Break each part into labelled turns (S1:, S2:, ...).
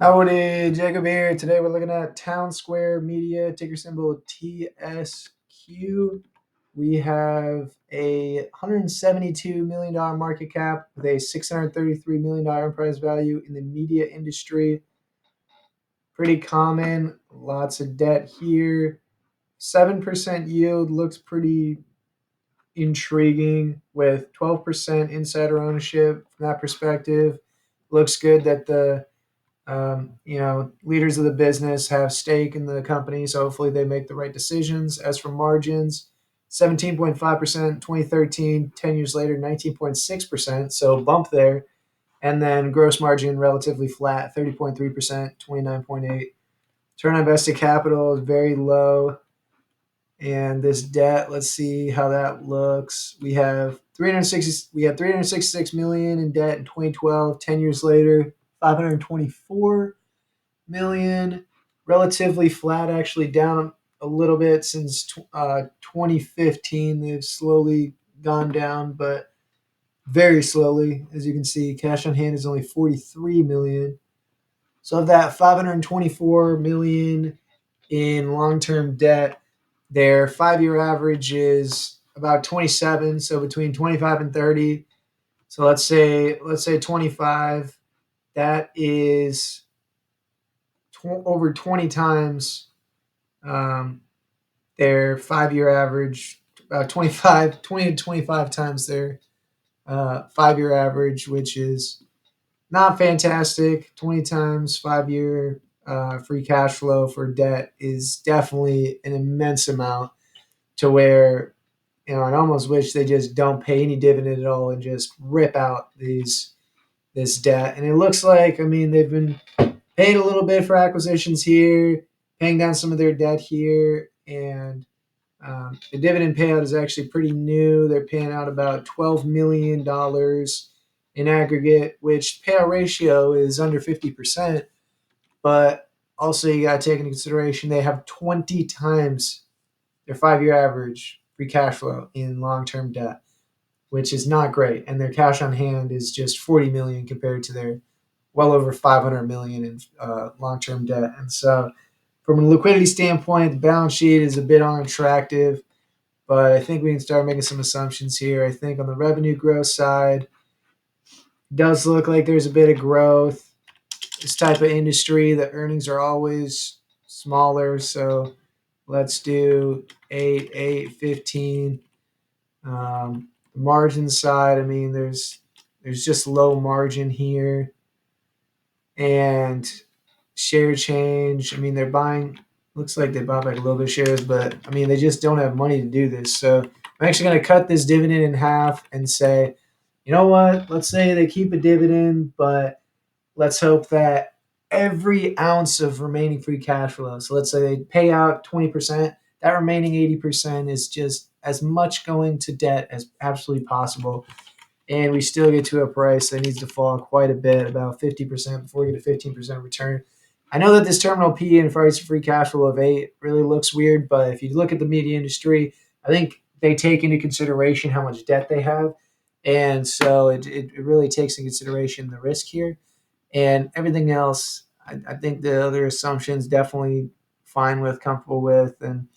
S1: Howdy, Jacob here. Today we're looking at Townsquare Media, ticker symbol TSQ. We have a $172 million market cap with a $633 million enterprise value in the media industry. Pretty common, lots of debt here. 7% yield looks pretty intriguing with 12% insider ownership from that perspective. Looks good that the leaders of the business have stake in the company, so hopefully they make the right decisions. As for margins, 17.5%, 2013, 10 years later, 19.6%, so bump there. And then gross margin relatively flat, 30.3%, 29.8. Return on invested capital is very low. And this debt, let's see how that looks. We had 366 million in debt in 2012, 10 years later, 524 million, relatively flat, actually down a little bit since 2015. They've slowly gone down, but very slowly. As you can see, cash on hand is only 43 million. So of that 524 million in long-term debt, their 5-year average is about 27, so between 25 and 30. So let's say 25. That is over 20 times their 5-year average, 20 to 25 times their 5-year average, which is not fantastic. 20 times 5-year free cash flow for debt is definitely an immense amount to where, I almost wish they just don't pay any dividend at all and just rip out this debt. And it looks like, they've been paid a little bit for acquisitions here, paying down some of their debt here, and the dividend payout is actually pretty new. They're paying out about $12 million in aggregate, which payout ratio is under 50%. But also, you got to take into consideration they have 20 times their 5-year average free cash flow in long-term debt, which is not great. And their cash on hand is just 40 million compared to their well over 500 million in long-term debt. And so, from a liquidity standpoint, the balance sheet is a bit unattractive, but I think we can start making some assumptions here. I think on the revenue growth side, it does look like there's a bit of growth. This type of industry, the earnings are always smaller, so let's do 8, 8, 15. The margin side, there's just low margin here. And share change, they're buying, looks like they bought back a little bit of shares, but they just don't have money to do this. So I'm actually going to cut this dividend in half and say, you know what? Let's say they keep a dividend, but let's hope that every ounce of remaining free cash flow, so let's say they pay out 20%, that remaining 80% is just as much going to debt as absolutely possible. And we still get to a price that needs to fall quite a bit, about 50% before we get a 15% return. I know that this terminal P and price free cash flow of 8 really looks weird, but if you look at the media industry, I think they take into consideration how much debt they have. And so it really takes into consideration the risk here. And everything else, I think the other assumptions definitely fine with, comfortable with. And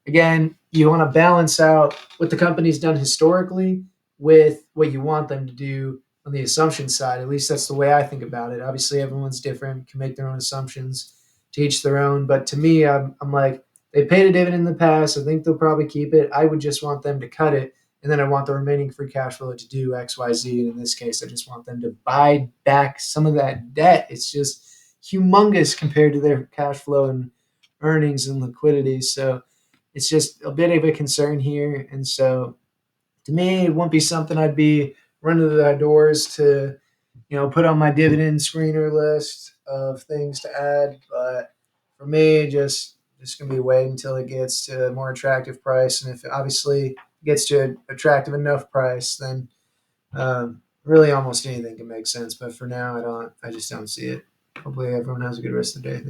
S1: again, you want to balance out what the company's done historically with what you want them to do on the assumption side. At least that's the way I think about it. Obviously, everyone's different, can make their own assumptions, to each their own. But to me, I'm like, they paid a dividend in the past. I think they'll probably keep it. I would just want them to cut it. And then I want the remaining free cash flow to do X, Y, Z. And in this case, I just want them to buy back some of that debt. It's just humongous compared to their cash flow and earnings and liquidity. So it's just a bit of a concern here. And so to me, it wouldn't be something I'd be running to the doors to, put on my dividend screener list of things to add. But for me, just gonna be waiting until it gets to a more attractive price, and if it obviously gets to an attractive enough price, then really almost anything can make sense. But for now, I just don't see it. Hopefully, everyone has a good rest of the day. Thank you.